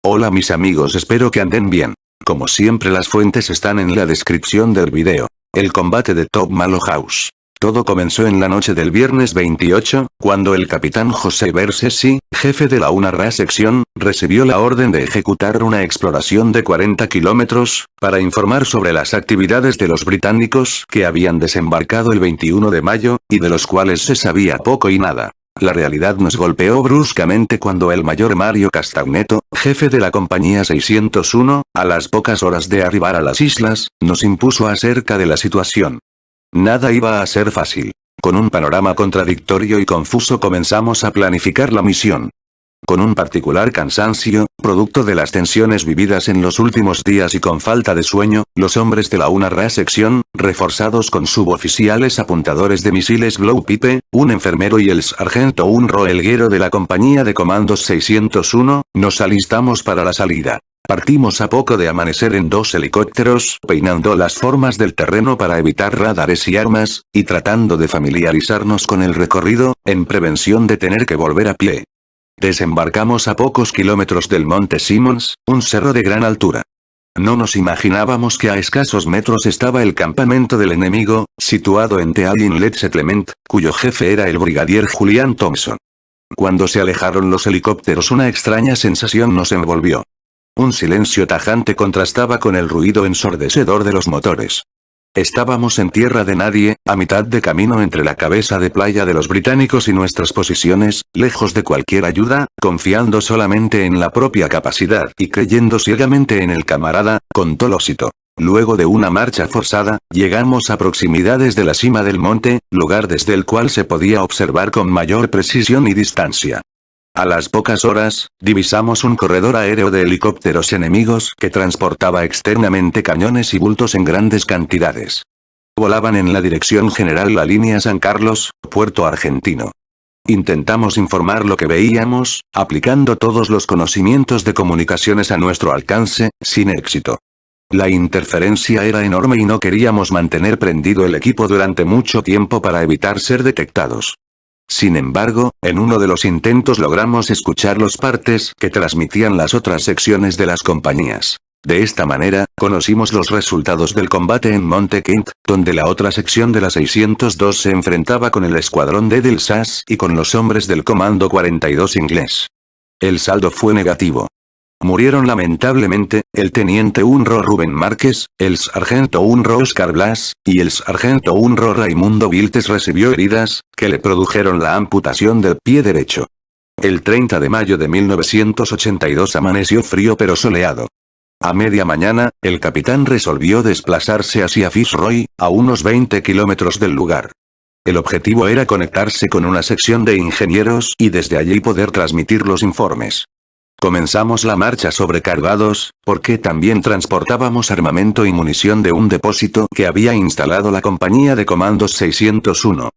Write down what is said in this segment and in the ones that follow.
Hola mis amigos, espero que anden bien. Como siempre las fuentes están en la descripción del video. El combate de Top Malo House. Todo comenzó en la noche del viernes 28, cuando el capitán José Bersesi, jefe de la UNRWA sección, recibió la orden de ejecutar una exploración de 40 kilómetros, para informar sobre las actividades de los británicos que habían desembarcado el 21 de mayo, y de los cuales se sabía poco y nada. La realidad nos golpeó bruscamente cuando el mayor Mario Castagneto, jefe de la compañía 601, a las pocas horas de arribar a las islas, nos impuso acerca de la situación. Nada iba a ser fácil. Con un panorama contradictorio y confuso comenzamos a planificar la misión. Con un particular cansancio, producto de las tensiones vividas en los últimos días y con falta de sueño, los hombres de la UNRWA sección, reforzados con suboficiales apuntadores de misiles Blow Pipe, un enfermero y el sargento Unro Elguero de la compañía de comandos 601, nos alistamos para la salida. Partimos a poco de amanecer en 2 helicópteros, peinando las formas del terreno para evitar radares y armas, y tratando de familiarizarnos con el recorrido, en prevención de tener que volver a pie. Desembarcamos a pocos kilómetros del Monte Simmons, un cerro de gran altura. No nos imaginábamos que a escasos metros estaba el campamento del enemigo, situado en The Inlet Settlement, cuyo jefe era el brigadier Julian Thompson. Cuando se alejaron los helicópteros una extraña sensación nos envolvió. Un silencio tajante contrastaba con el ruido ensordecedor de los motores. Estábamos en tierra de nadie, a mitad de camino entre la cabeza de playa de los británicos y nuestras posiciones, lejos de cualquier ayuda, confiando solamente en la propia capacidad y creyendo ciegamente en el camarada, contó Losito. Luego de una marcha forzada, llegamos a proximidades de la cima del monte, lugar desde el cual se podía observar con mayor precisión y distancia. A las pocas horas, divisamos un corredor aéreo de helicópteros enemigos que transportaba externamente cañones y bultos en grandes cantidades. Volaban en la dirección general la línea San Carlos, Puerto Argentino. Intentamos informar lo que veíamos, aplicando todos los conocimientos de comunicaciones a nuestro alcance, sin éxito. La interferencia era enorme y no queríamos mantener prendido el equipo durante mucho tiempo para evitar ser detectados. Sin embargo, en uno de los intentos logramos escuchar los partes que transmitían las otras secciones de las compañías. De esta manera, conocimos los resultados del combate en Monte Kent, donde la otra sección de la 602 se enfrentaba con el escuadrón de Del Sass y con los hombres del Comando 42 inglés. El saldo fue negativo. Murieron lamentablemente, el teniente Unro Rubén Márquez, el sargento Unro Oscar Blas, y el sargento Unro Raimundo Viltes recibió heridas, que le produjeron la amputación del pie derecho. El 30 de mayo de 1982 amaneció frío pero soleado. A media mañana, el capitán resolvió desplazarse hacia Fitzroy, a unos 20 kilómetros del lugar. El objetivo era conectarse con una sección de ingenieros y desde allí poder transmitir los informes. Comenzamos la marcha sobrecargados, porque también transportábamos armamento y munición de un depósito que había instalado la compañía de comandos 601.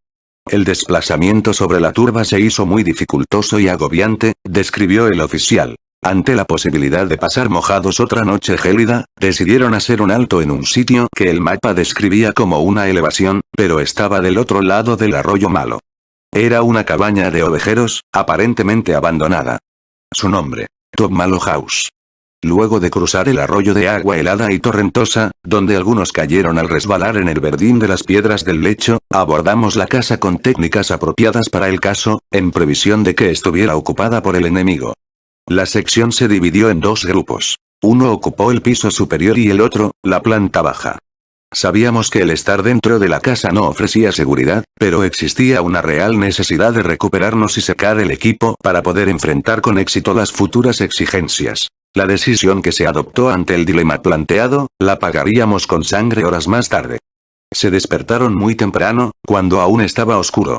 El desplazamiento sobre la turba se hizo muy dificultoso y agobiante, describió el oficial. Ante la posibilidad de pasar mojados otra noche gélida, decidieron hacer un alto en un sitio que el mapa describía como una elevación, pero estaba del otro lado del arroyo Malo. Era una cabaña de ovejeros, aparentemente abandonada. Su nombre, Top Malo House. Luego de cruzar el arroyo de agua helada y torrentosa, donde algunos cayeron al resbalar en el verdín de las piedras del lecho, abordamos la casa con técnicas apropiadas para el caso, en previsión de que estuviera ocupada por el enemigo. La sección se dividió en 2 grupos. Uno ocupó el piso superior y el otro, la planta baja. Sabíamos que el estar dentro de la casa no ofrecía seguridad, pero existía una real necesidad de recuperarnos y secar el equipo para poder enfrentar con éxito las futuras exigencias. La decisión que se adoptó ante el dilema planteado, la pagaríamos con sangre horas más tarde. Se despertaron muy temprano, cuando aún estaba oscuro.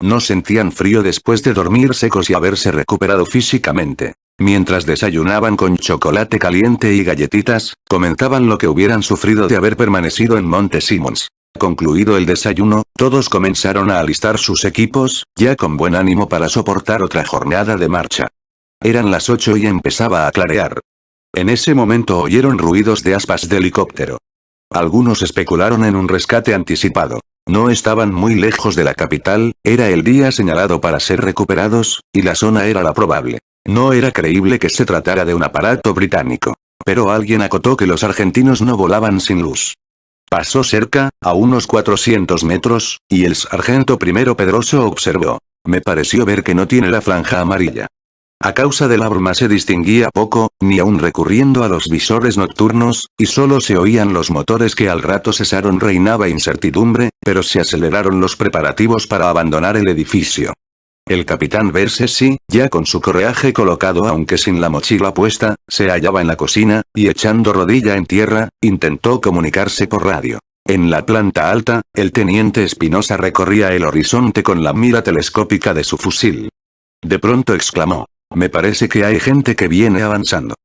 No sentían frío después de dormir secos y haberse recuperado físicamente. Mientras desayunaban con chocolate caliente y galletitas, comentaban lo que hubieran sufrido de haber permanecido en Monte Simmons. Concluido el desayuno, todos comenzaron a alistar sus equipos, ya con buen ánimo para soportar otra jornada de marcha. Eran las 8 y empezaba a clarear. En ese momento oyeron ruidos de aspas de helicóptero. Algunos especularon en un rescate anticipado. No estaban muy lejos de la capital, era el día señalado para ser recuperados, y la zona era la probable. No era creíble que se tratara de un aparato británico. Pero alguien acotó que los argentinos no volaban sin luz. Pasó cerca, a unos 400 metros, y el sargento primero Pedroso observó. Me pareció ver que no tiene la franja amarilla. A causa de la bruma se distinguía poco, ni aun recurriendo a los visores nocturnos, y solo se oían los motores que al rato cesaron. Reinaba incertidumbre, pero se aceleraron los preparativos para abandonar el edificio. El capitán Bersesi, ya con su correaje colocado aunque sin la mochila puesta, se hallaba en la cocina, y echando rodilla en tierra, intentó comunicarse por radio. En la planta alta, el teniente Espinosa recorría el horizonte con la mira telescópica de su fusil. De pronto exclamó. Me parece que hay gente que viene avanzando.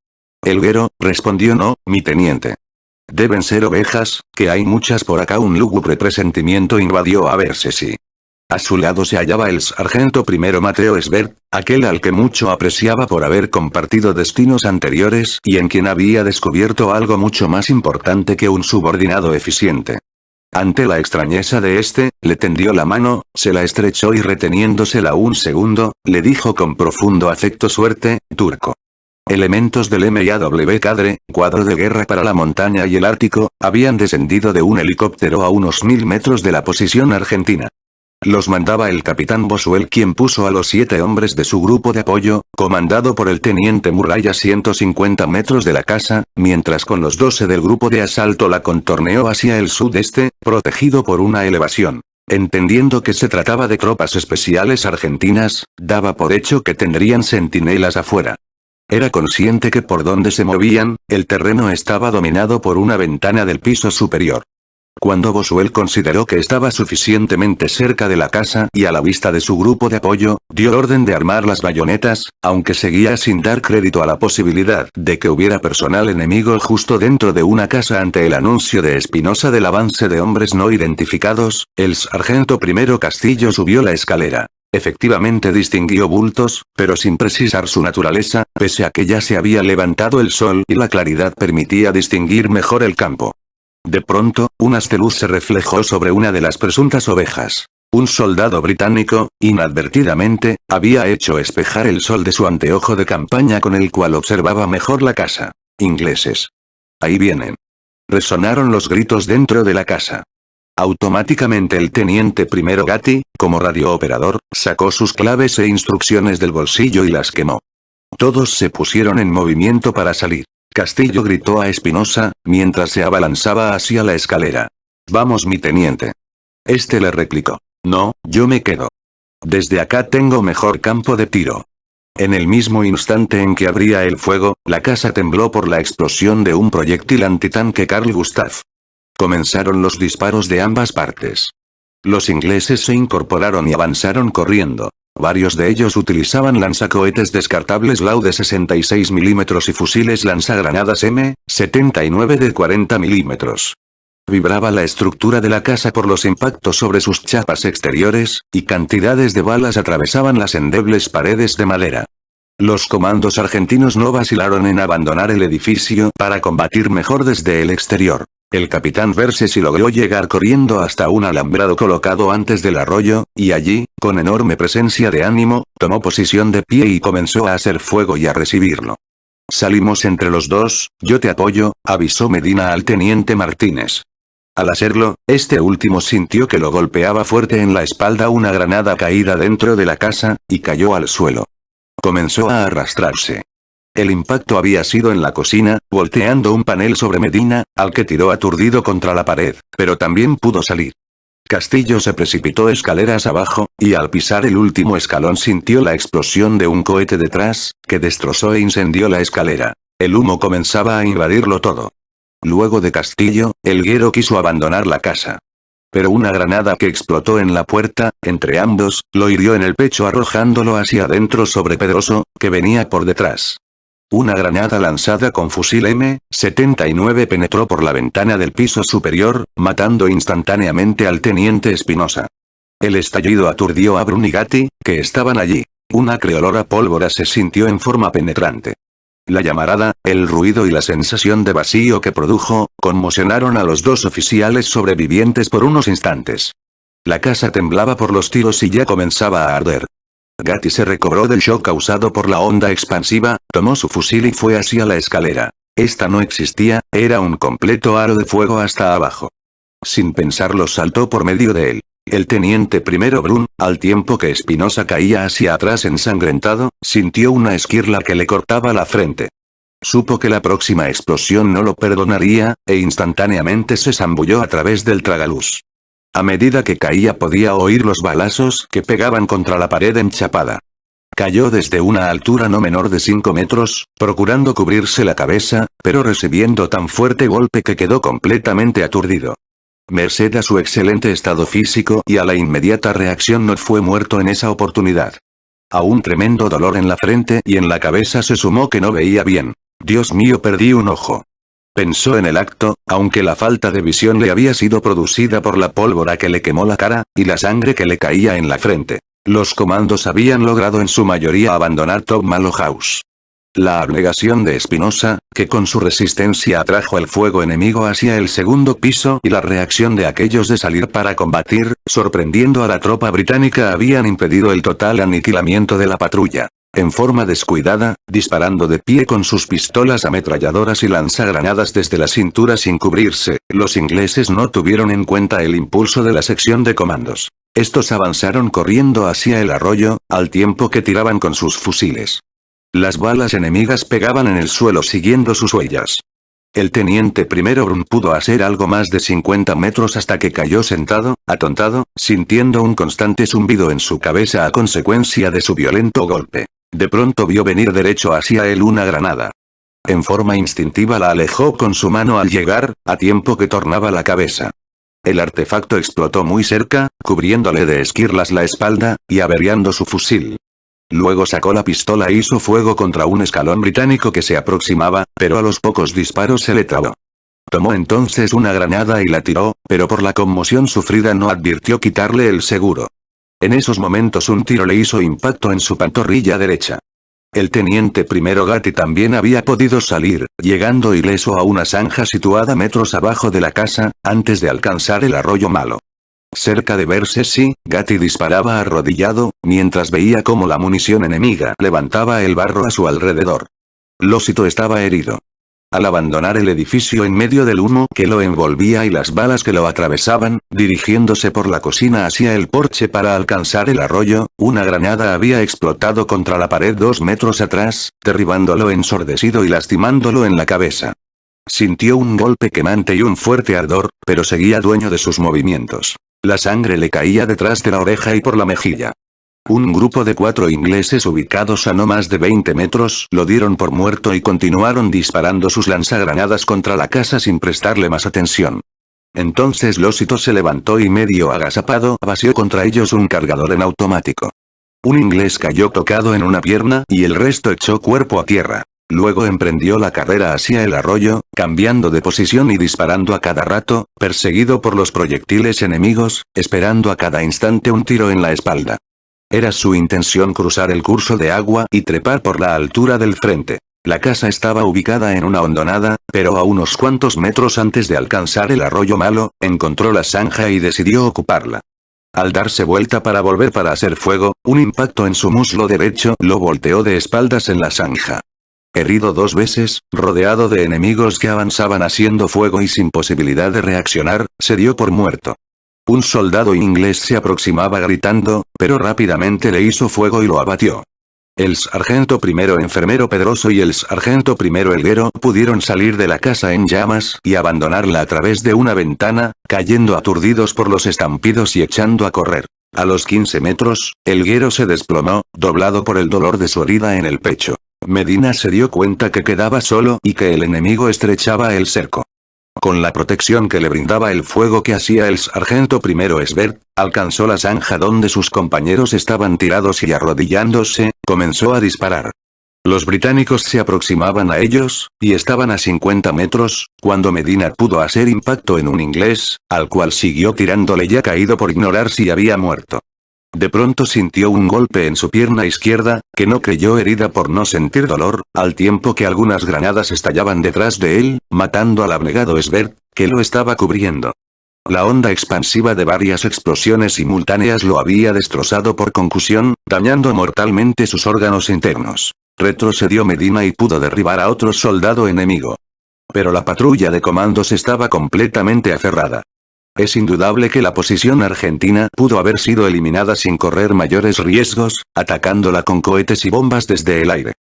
Elguero, respondió. No, mi teniente. Deben ser ovejas, que hay muchas por acá. Un lúgubre presentimiento invadió a Bersesi. A su lado se hallaba el sargento primero Mateo Esbert, aquel al que mucho apreciaba por haber compartido destinos anteriores y en quien había descubierto algo mucho más importante que un subordinado eficiente. Ante la extrañeza de este, le tendió la mano, se la estrechó y reteniéndosela un segundo, le dijo con profundo afecto: suerte, turco. Elementos del MAW Cadre, cuadro de guerra para la montaña y el Ártico, habían descendido de un helicóptero a unos 1000 metros de la posición argentina. Los mandaba el capitán Boswell, quien puso a los 7 hombres de su grupo de apoyo, comandado por el teniente Murray, a 150 metros de la casa, mientras con los 12 del grupo de asalto la contorneó hacia el sudeste, protegido por una elevación. Entendiendo que se trataba de tropas especiales argentinas, daba por hecho que tendrían centinelas afuera. Era consciente que por donde se movían, el terreno estaba dominado por una ventana del piso superior. Cuando Boswell consideró que estaba suficientemente cerca de la casa y a la vista de su grupo de apoyo, dio orden de armar las bayonetas, aunque seguía sin dar crédito a la posibilidad de que hubiera personal enemigo justo dentro de una casa. Ante el anuncio de Espinosa del avance de hombres no identificados, el sargento primero Castillo subió la escalera. Efectivamente distinguió bultos, pero sin precisar su naturaleza, pese a que ya se había levantado el sol y la claridad permitía distinguir mejor el campo. De pronto, un haz de luz se reflejó sobre una de las presuntas ovejas. Un soldado británico, inadvertidamente, había hecho espejar el sol de su anteojo de campaña con el cual observaba mejor la casa. Ingleses. Ahí vienen. Resonaron los gritos dentro de la casa. Automáticamente el teniente primero Gatti, como radiooperador, sacó sus claves e instrucciones del bolsillo y las quemó. Todos se pusieron en movimiento para salir. Castillo gritó a Espinosa, mientras se abalanzaba hacia la escalera. Vamos, mi teniente. Este le replicó. No, yo me quedo. Desde acá tengo mejor campo de tiro. En el mismo instante en que abría el fuego, la casa tembló por la explosión de un proyectil antitanque Carl Gustav. Comenzaron los disparos de ambas partes. Los ingleses se incorporaron y avanzaron corriendo. Varios de ellos utilizaban lanzacohetes descartables Lau de 66 mm y fusiles lanzagranadas M79 de 40 mm. Vibraba la estructura de la casa por los impactos sobre sus chapas exteriores, y cantidades de balas atravesaban las endebles paredes de madera. Los comandos argentinos no vacilaron en abandonar el edificio para combatir mejor desde el exterior. El capitán Bersesi logró llegar corriendo hasta un alambrado colocado antes del arroyo, y allí, con enorme presencia de ánimo, tomó posición de pie y comenzó a hacer fuego y a recibirlo. Salimos entre los dos, yo te apoyo, avisó Medina al teniente Martínez. Al hacerlo, este último sintió que lo golpeaba fuerte en la espalda una granada caída dentro de la casa, y cayó al suelo. Comenzó a arrastrarse. El impacto había sido en la cocina, volteando un panel sobre Medina, al que tiró aturdido contra la pared, pero también pudo salir. Castillo se precipitó escaleras abajo, y al pisar el último escalón sintió la explosión de un cohete detrás, que destrozó e incendió la escalera. El humo comenzaba a invadirlo todo. Luego de Castillo, Elguero quiso abandonar la casa. Pero una granada que explotó en la puerta, entre ambos, lo hirió en el pecho arrojándolo hacia adentro sobre Pedroso, que venía por detrás. Una granada lanzada con fusil M79 penetró por la ventana del piso superior, matando instantáneamente al teniente Espinosa. El estallido aturdió a Brunigatti, que estaban allí. Una acre olor a pólvora se sintió en forma penetrante. La llamarada, el ruido y la sensación de vacío que produjo, conmocionaron a los dos oficiales sobrevivientes por unos instantes. La casa temblaba por los tiros y ya comenzaba a arder. Gatti se recobró del shock causado por la onda expansiva, tomó su fusil y fue hacia la escalera. Esta no existía, era un completo aro de fuego hasta abajo. Sin pensarlo saltó por medio de él. El teniente primero Brun, al tiempo que Espinosa caía hacia atrás ensangrentado, sintió una esquirla que le cortaba la frente. Supo que la próxima explosión no lo perdonaría, e instantáneamente se zambulló a través del tragaluz. A medida que caía podía oír los balazos que pegaban contra la pared enchapada. Cayó desde una altura no menor de 5 metros, procurando cubrirse la cabeza, pero recibiendo tan fuerte golpe que quedó completamente aturdido. Merced a su excelente estado físico y a la inmediata reacción no fue muerto en esa oportunidad. A un tremendo dolor en la frente y en la cabeza se sumó que no veía bien. Dios mío, perdí un ojo. Pensó en el acto, aunque la falta de visión le había sido producida por la pólvora que le quemó la cara, y la sangre que le caía en la frente. Los comandos habían logrado en su mayoría abandonar Top Malo House. La abnegación de Espinosa, que con su resistencia atrajo el fuego enemigo hacia el segundo piso y la reacción de aquellos de salir para combatir, sorprendiendo a la tropa británica habían impedido el total aniquilamiento de la patrulla. En forma descuidada, disparando de pie con sus pistolas ametralladoras y lanzagranadas desde la cintura sin cubrirse, los ingleses no tuvieron en cuenta el impulso de la sección de comandos. Estos avanzaron corriendo hacia el arroyo, al tiempo que tiraban con sus fusiles. Las balas enemigas pegaban en el suelo siguiendo sus huellas. El teniente primero Brun pudo hacer algo más de 50 metros hasta que cayó sentado, atontado, sintiendo un constante zumbido en su cabeza a consecuencia de su violento golpe. De pronto vio venir derecho hacia él una granada. En forma instintiva la alejó con su mano al llegar, a tiempo que tornaba la cabeza. El artefacto explotó muy cerca, cubriéndole de esquirlas la espalda, y averiando su fusil. Luego sacó la pistola e hizo fuego contra un escalón británico que se aproximaba, pero a los pocos disparos se le trabó. Tomó entonces una granada y la tiró, pero por la conmoción sufrida no advirtió quitarle el seguro. En esos momentos un tiro le hizo impacto en su pantorrilla derecha. El teniente primero Gatti también había podido salir, llegando ileso a una zanja situada metros abajo de la casa, antes de alcanzar el arroyo malo. Cerca de verse si, Gatti disparaba arrodillado, mientras veía cómo la munición enemiga levantaba el barro a su alrededor. Losito estaba herido. Al abandonar el edificio en medio del humo que lo envolvía y las balas que lo atravesaban, dirigiéndose por la cocina hacia el porche para alcanzar el arroyo, una granada había explotado contra la pared 2 metros atrás, derribándolo ensordecido y lastimándolo en la cabeza. Sintió un golpe quemante y un fuerte ardor, pero seguía dueño de sus movimientos. La sangre le caía detrás de la oreja y por la mejilla. Un grupo de 4 ingleses ubicados a no más de 20 metros lo dieron por muerto y continuaron disparando sus lanzagranadas contra la casa sin prestarle más atención. Entonces Losito se levantó y medio agazapado vació contra ellos un cargador en automático. Un inglés cayó tocado en una pierna y el resto echó cuerpo a tierra. Luego emprendió la carrera hacia el arroyo, cambiando de posición y disparando a cada rato, perseguido por los proyectiles enemigos, esperando a cada instante un tiro en la espalda. Era su intención cruzar el curso de agua y trepar por la altura del frente. La casa estaba ubicada en una hondonada, pero a unos cuantos metros antes de alcanzar el arroyo malo, encontró la zanja y decidió ocuparla. Al darse vuelta para volver para hacer fuego, un impacto en su muslo derecho lo volteó de espaldas en la zanja. Herido 2 veces, rodeado de enemigos que avanzaban haciendo fuego y sin posibilidad de reaccionar, se dio por muerto. Un soldado inglés se aproximaba gritando, pero rápidamente le hizo fuego y lo abatió. El sargento primero enfermero Pedroso y el sargento primero Helguero pudieron salir de la casa en llamas y abandonarla a través de una ventana, cayendo aturdidos por los estampidos y echando a correr. A los 15 metros, Helguero se desplomó, doblado por el dolor de su herida en el pecho. Medina se dio cuenta que quedaba solo y que el enemigo estrechaba el cerco. Con la protección que le brindaba el fuego que hacía el sargento primero Esbert, alcanzó la zanja donde sus compañeros estaban tirados y arrodillándose, comenzó a disparar. Los británicos se aproximaban a ellos, y estaban a 50 metros, cuando Medina pudo hacer impacto en un inglés, al cual siguió tirándole ya caído por ignorar si había muerto. De pronto sintió un golpe en su pierna izquierda, que no creyó herida por no sentir dolor, al tiempo que algunas granadas estallaban detrás de él, matando al abnegado Esbert, que lo estaba cubriendo. La onda expansiva de varias explosiones simultáneas lo había destrozado por concusión, dañando mortalmente sus órganos internos. Retrocedió Medina y pudo derribar a otro soldado enemigo. Pero la patrulla de comandos estaba completamente aferrada. Es indudable que la posición argentina pudo haber sido eliminada sin correr mayores riesgos, atacándola con cohetes y bombas desde el aire.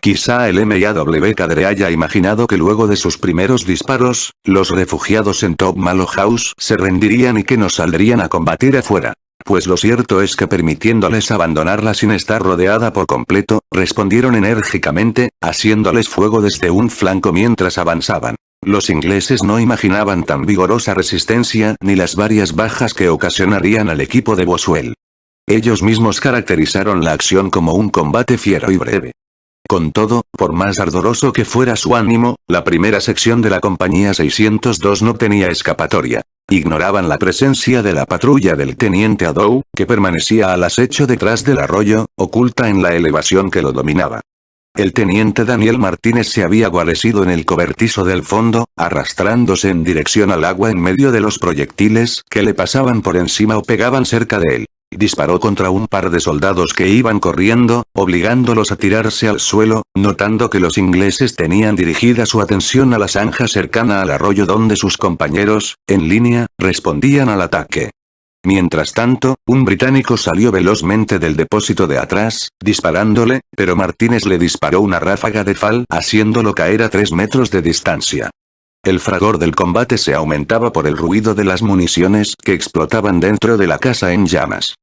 Quizá el MIAW Cadre haya imaginado que luego de sus primeros disparos, los refugiados en Top Malo House se rendirían y que no saldrían a combatir afuera. Pues lo cierto es que permitiéndoles abandonarla sin estar rodeada por completo, respondieron enérgicamente, haciéndoles fuego desde un flanco mientras avanzaban. Los ingleses no imaginaban tan vigorosa resistencia ni las varias bajas que ocasionarían al equipo de Boswell. Ellos mismos caracterizaron la acción como un combate fiero y breve. Con todo, por más ardoroso que fuera su ánimo, la primera sección de la compañía 602 no tenía escapatoria. Ignoraban la presencia de la patrulla del teniente Adow, que permanecía al acecho detrás del arroyo, oculta en la elevación que lo dominaba. El teniente Daniel Martínez se había guarecido en el cobertizo del fondo, arrastrándose en dirección al agua en medio de los proyectiles que le pasaban por encima o pegaban cerca de él. Disparó contra un par de soldados que iban corriendo, obligándolos a tirarse al suelo, notando que los ingleses tenían dirigida su atención a la zanja cercana al arroyo donde sus compañeros, en línea, respondían al ataque. Mientras tanto, un británico salió velozmente del depósito de atrás, disparándole, pero Martínez le disparó una ráfaga de FAL haciéndolo caer a 3 metros de distancia. El fragor del combate se aumentaba por el ruido de las municiones que explotaban dentro de la casa en llamas.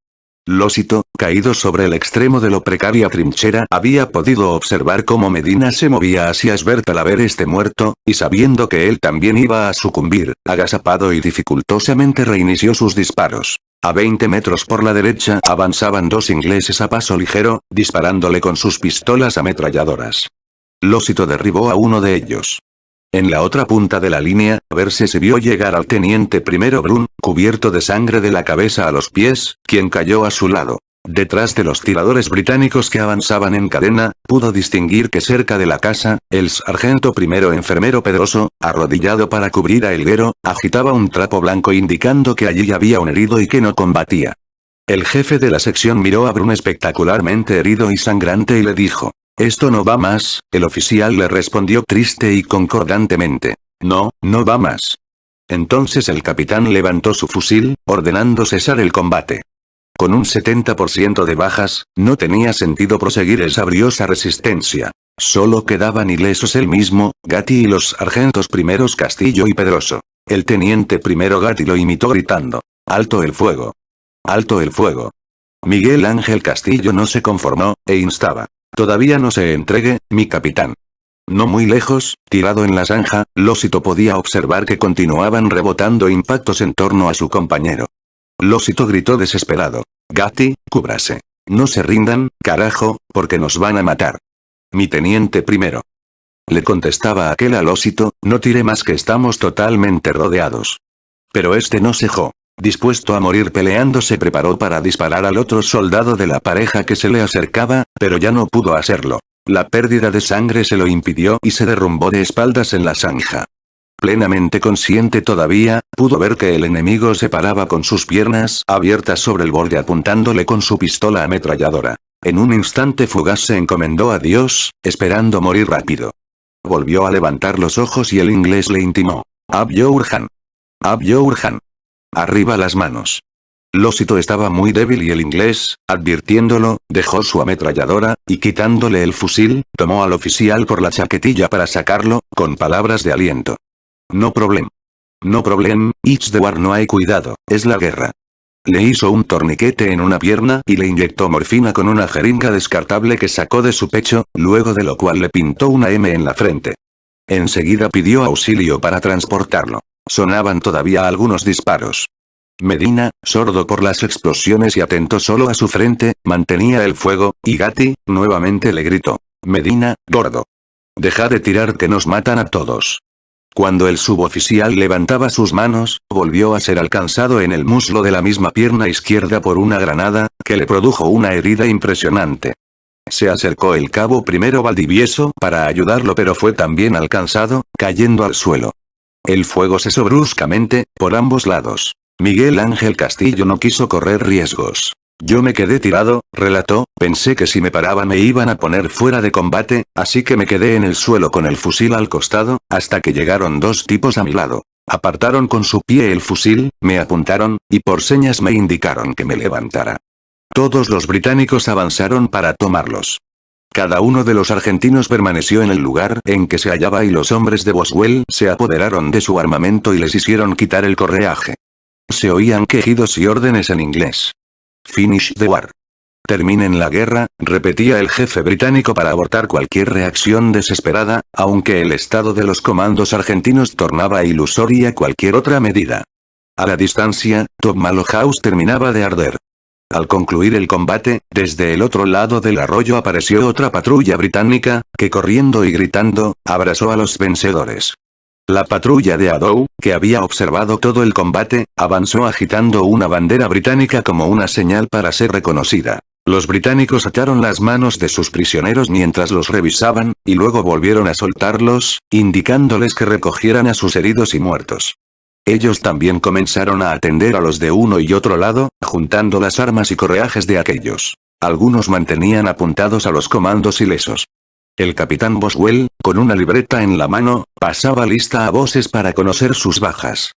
Losito, caído sobre el extremo de lo precaria trinchera, había podido observar cómo Medina se movía hacia Sbert al ver este muerto, y sabiendo que él también iba a sucumbir, agazapado y dificultosamente reinició sus disparos. A 20 metros por la derecha avanzaban 2 ingleses a paso ligero, disparándole con sus pistolas ametralladoras. Losito derribó a uno de ellos. En la otra punta de la línea, Verse se vio llegar al teniente primero Brun, cubierto de sangre de la cabeza a los pies, quien cayó a su lado. Detrás de los tiradores británicos que avanzaban en cadena, pudo distinguir que cerca de la casa, el sargento primero enfermero Pedroso, arrodillado para cubrir a Helguero, agitaba un trapo blanco indicando que allí había un herido y que no combatía. El jefe de la sección miró a Brun espectacularmente herido y sangrante y le dijo: «Esto no va más», el oficial le respondió triste y concordantemente: «No, no va más». Entonces el capitán levantó su fusil, ordenando cesar el combate. Con un 70% de bajas, no tenía sentido proseguir esa briosa resistencia. Solo quedaban ilesos él mismo, Gatti y los sargentos primeros Castillo y Pedroso. El teniente primero Gatti lo imitó gritando: «¡Alto el fuego! ¡Alto el fuego!». Miguel Ángel Castillo no se conformó, e instaba: «Todavía no se entregue, mi capitán». No muy lejos, tirado en la zanja, Losito podía observar que continuaban rebotando impactos en torno a su compañero. Losito gritó desesperado: «Gatti, cúbrase. No se rindan, carajo, porque nos van a matar». «Mi teniente primero», le contestaba aquel a Losito, «no tire más que estamos totalmente rodeados». Pero este no cejó. Dispuesto a morir peleando se preparó para disparar al otro soldado de la pareja que se le acercaba, pero ya no pudo hacerlo. La pérdida de sangre se lo impidió y se derrumbó de espaldas en la zanja. Plenamente consciente todavía, pudo ver que el enemigo se paraba con sus piernas abiertas sobre el borde apuntándole con su pistola ametralladora. En un instante fugaz se encomendó a Dios, esperando morir rápido. Volvió a levantar los ojos y el inglés le intimó: «Ab Jourhan. Ab Jourhan. Arriba las manos». Losito estaba muy débil y el inglés, advirtiéndolo, dejó su ametralladora, y quitándole el fusil, tomó al oficial por la chaquetilla para sacarlo, con palabras de aliento. «No problem. No problem, it's the war, no hay cuidado, es la guerra». Le hizo un torniquete en una pierna y le inyectó morfina con una jeringa descartable que sacó de su pecho, luego de lo cual le pintó una M en la frente. Enseguida pidió auxilio para transportarlo. Sonaban todavía algunos disparos. Medina, sordo por las explosiones y atento solo a su frente, mantenía el fuego, y Gatti, nuevamente le gritó: «Medina, gordo. Deja de tirar que nos matan a todos». Cuando el suboficial levantaba sus manos, volvió a ser alcanzado en el muslo de la misma pierna izquierda por una granada, que le produjo una herida impresionante. Se acercó el cabo primero Valdivieso para ayudarlo pero fue también alcanzado, cayendo al suelo. El fuego cesó bruscamente, por ambos lados. Miguel Ángel Castillo no quiso correr riesgos. Yo me quedé tirado, relató, pensé que si me paraba me iban a poner fuera de combate, así que me quedé en el suelo con el fusil al costado, hasta que llegaron dos tipos a mi lado. Apartaron con su pie el fusil, me apuntaron, y por señas me indicaron que me levantara. Todos los británicos avanzaron para tomarlos. Cada uno de los argentinos permaneció en el lugar en que se hallaba y los hombres de Boswell se apoderaron de su armamento y les hicieron quitar el correaje. Se oían quejidos y órdenes en inglés. Finish the war. Terminen la guerra, repetía el jefe británico para abortar cualquier reacción desesperada, aunque el estado de los comandos argentinos tornaba ilusoria cualquier otra medida. A la distancia, Top Malo House terminaba de arder. Al concluir el combate, desde el otro lado del arroyo apareció otra patrulla británica, que corriendo y gritando, abrazó a los vencedores. La patrulla de Adow, que había observado todo el combate, avanzó agitando una bandera británica como una señal para ser reconocida. Los británicos ataron las manos de sus prisioneros mientras los revisaban, y luego volvieron a soltarlos, indicándoles que recogieran a sus heridos y muertos. Ellos también comenzaron a atender a los de uno y otro lado, juntando las armas y correajes de aquellos. Algunos mantenían apuntados a los comandos ilesos. El capitán Boswell, con una libreta en la mano, pasaba lista a voces para conocer sus bajas.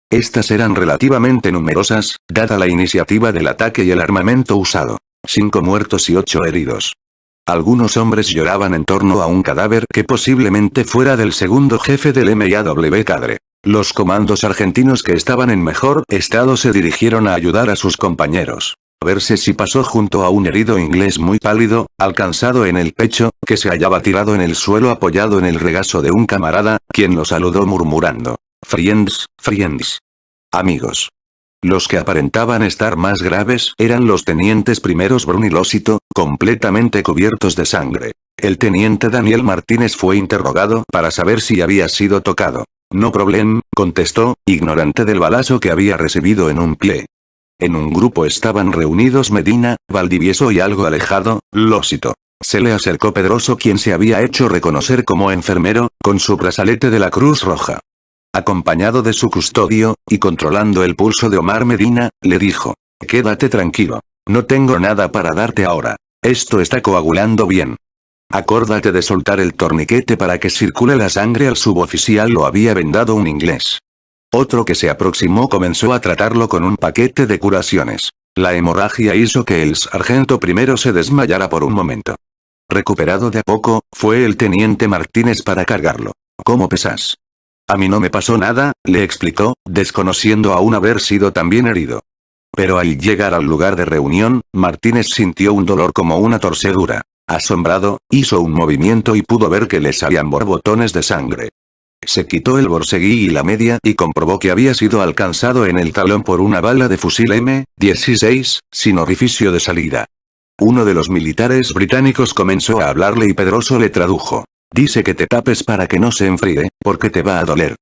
Estas eran relativamente numerosas, dada la iniciativa del ataque y el armamento usado. 5 muertos y 8 heridos. Algunos hombres lloraban en torno a un cadáver que posiblemente fuera del segundo jefe del MIAW Cadre. Los comandos argentinos que estaban en mejor estado se dirigieron a ayudar a sus compañeros. A verse si pasó junto a un herido inglés muy pálido, alcanzado en el pecho, que se hallaba tirado en el suelo apoyado en el regazo de un camarada, quien lo saludó murmurando: "Friends, friends". Amigos. Los que aparentaban estar más graves eran los tenientes primeros Brun y Losito, completamente cubiertos de sangre. El teniente Daniel Martínez fue interrogado para saber si había sido tocado. No problem, contestó, ignorante del balazo que había recibido en un pie. En un grupo estaban reunidos Medina, Valdivieso y algo alejado, Losito. Se le acercó Pedroso, quien se había hecho reconocer como enfermero, con su brazalete de la Cruz Roja. Acompañado de su custodio, y controlando el pulso de Omar Medina, le dijo: "Quédate tranquilo. No tengo nada para darte ahora. Esto está coagulando bien. Acórdate de soltar el torniquete para que circule la sangre". Al suboficial lo había vendado un inglés. Otro que se aproximó comenzó a tratarlo con un paquete de curaciones. La hemorragia hizo que el sargento primero se desmayara por un momento. Recuperado de a poco, fue el teniente Martínez para cargarlo. "¿Cómo pesas?". "A mí no me pasó nada", le explicó, desconociendo aún haber sido también herido. Pero al llegar al lugar de reunión, Martínez sintió un dolor como una torcedura. Asombrado, hizo un movimiento y pudo ver que le salían borbotones de sangre. Se quitó el borseguí y la media y comprobó que había sido alcanzado en el talón por una bala de fusil M16, sin orificio de salida. Uno de los militares británicos comenzó a hablarle y Pedroso le tradujo: "Dice que te tapes para que no se enfríe, porque te va a doler".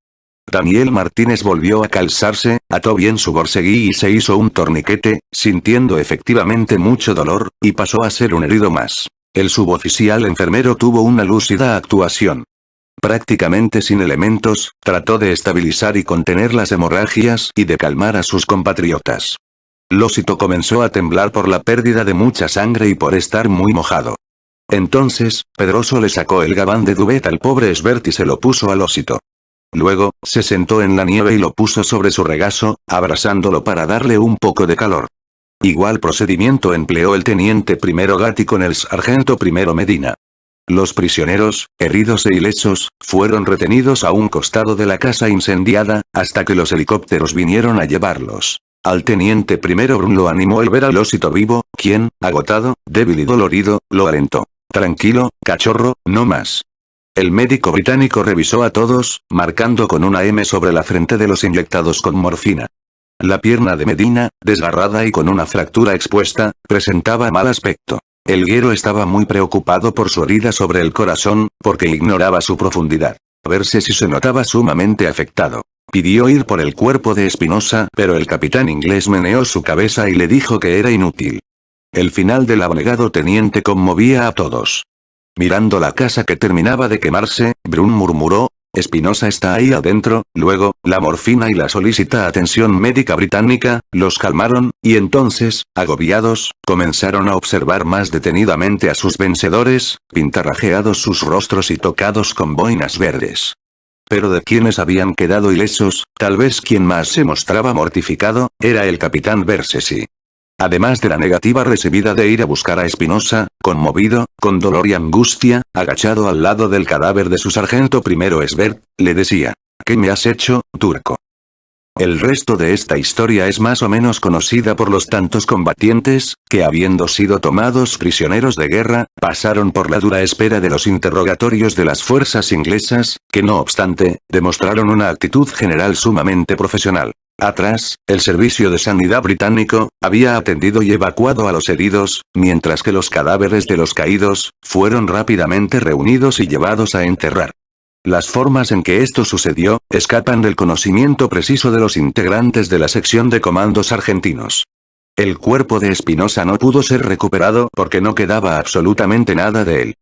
Daniel Martínez volvió a calzarse, ató bien su borseguí y se hizo un torniquete, sintiendo efectivamente mucho dolor, y pasó a ser un herido más. El suboficial enfermero tuvo una lúcida actuación. Prácticamente sin elementos, trató de estabilizar y contener las hemorragias y de calmar a sus compatriotas. Losito comenzó a temblar por la pérdida de mucha sangre y por estar muy mojado. Entonces, Pedroso le sacó el gabán de duvet al pobre Sbert y se lo puso a Losito. Luego, se sentó en la nieve y lo puso sobre su regazo, abrazándolo para darle un poco de calor. Igual procedimiento empleó el teniente primero Gatti con el sargento primero Medina. Los prisioneros, heridos e ilesos, fueron retenidos a un costado de la casa incendiada, hasta que los helicópteros vinieron a llevarlos. Al teniente primero Brun lo animó el ver al Losito vivo, quien, agotado, débil y dolorido, lo alentó: "Tranquilo, cachorro, no más". El médico británico revisó a todos, marcando con una M sobre la frente de los inyectados con morfina. La pierna de Medina, desgarrada y con una fractura expuesta, presentaba mal aspecto. El guero estaba muy preocupado por su herida sobre el corazón, porque ignoraba su profundidad. A verse si se notaba sumamente afectado. Pidió ir por el cuerpo de Espinosa, pero el capitán inglés meneó su cabeza y le dijo que era inútil. El final del abnegado teniente conmovía a todos. Mirando la casa que terminaba de quemarse, Brun murmuró: Espinosa está ahí adentro. Luego, la morfina y la solícita atención médica británica, los calmaron, y entonces, agobiados, comenzaron a observar más detenidamente a sus vencedores, pintarrajeados sus rostros y tocados con boinas verdes. Pero de quienes habían quedado ilesos, tal vez quien más se mostraba mortificado, era el capitán Bersesi. Además de la negativa recibida de ir a buscar a Espinosa, conmovido, con dolor y angustia, agachado al lado del cadáver de su sargento primero Esbert, le decía: ¿Qué me has hecho, turco? El resto de esta historia es más o menos conocida por los tantos combatientes, que habiendo sido tomados prisioneros de guerra, pasaron por la dura espera de los interrogatorios de las fuerzas inglesas, que no obstante, demostraron una actitud general sumamente profesional. Atrás, el servicio de sanidad británico, había atendido y evacuado a los heridos, mientras que los cadáveres de los caídos, fueron rápidamente reunidos y llevados a enterrar. Las formas en que esto sucedió, escapan del conocimiento preciso de los integrantes de la sección de comandos argentinos. El cuerpo de Espinosa no pudo ser recuperado porque no quedaba absolutamente nada de él.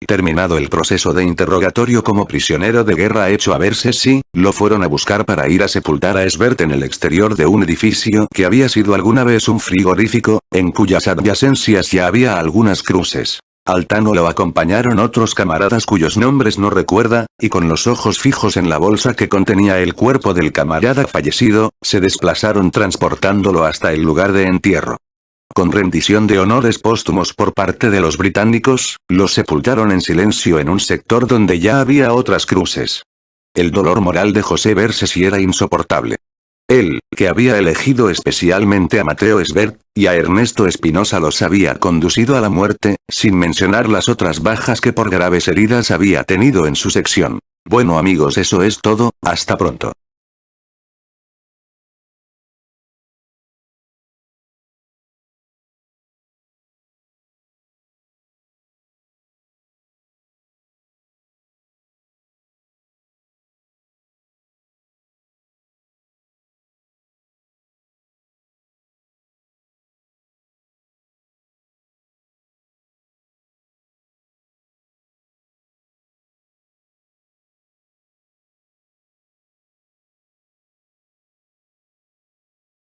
Terminado el proceso de interrogatorio como prisionero de guerra hecho a Bersesi, lo fueron a buscar para ir a sepultar a Esbert en el exterior de un edificio que había sido alguna vez un frigorífico, en cuyas adyacencias ya había algunas cruces. Al Tano lo acompañaron otros camaradas cuyos nombres no recuerda, y con los ojos fijos en la bolsa que contenía el cuerpo del camarada fallecido, se desplazaron transportándolo hasta el lugar de entierro. Con rendición de honores póstumos por parte de los británicos, los sepultaron en silencio en un sector donde ya había otras cruces. El dolor moral de José Bersesi era insoportable. Él, que había elegido especialmente a Mateo Esbert, y a Ernesto Espinosa los había conducido a la muerte, sin mencionar las otras bajas que por graves heridas había tenido en su sección. Bueno amigos, eso es todo, hasta pronto.